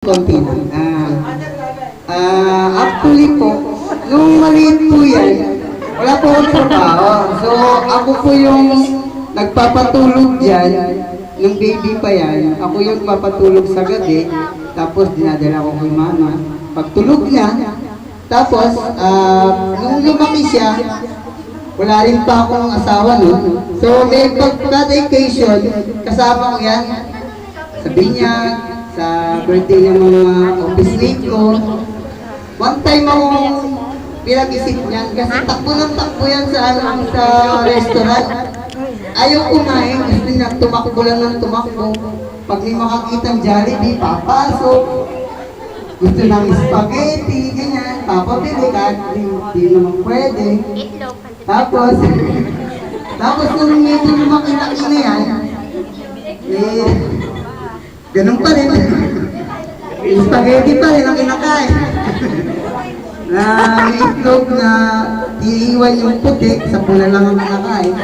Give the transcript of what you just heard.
Konti lang. Actually po, nung maliit po yan, wala po akong trabaho. So, ako po yung nagpapatulog dyan, nung baby pa yan, ako yung papatulog sa gabi, tapos dinadala ko kay mama. Pagtulog na, tapos, nung lumaki siya, wala rin pa akong asawa nun. So, may pagka-vacation, kasama ko yan, sa binyag, sa birthday ng mga office mate ko. One time akong pinag-isip niyan kasi takbo ng takbo yan sa restaurant. Ayaw kumain, gusto niya tumakbo lang ng tumakbo. Pag may makakitang Jollibee, papasok. Gusto ng spaghetti, ganyan, papabili kahit hindi naman pwede. Tapos nung medyo lumaki-laki na yan, ganun pa rin. Yung spaghetti pa rin ang kinakain. Na itlog na iiwan yung puti, sa pula lang ang kinakain.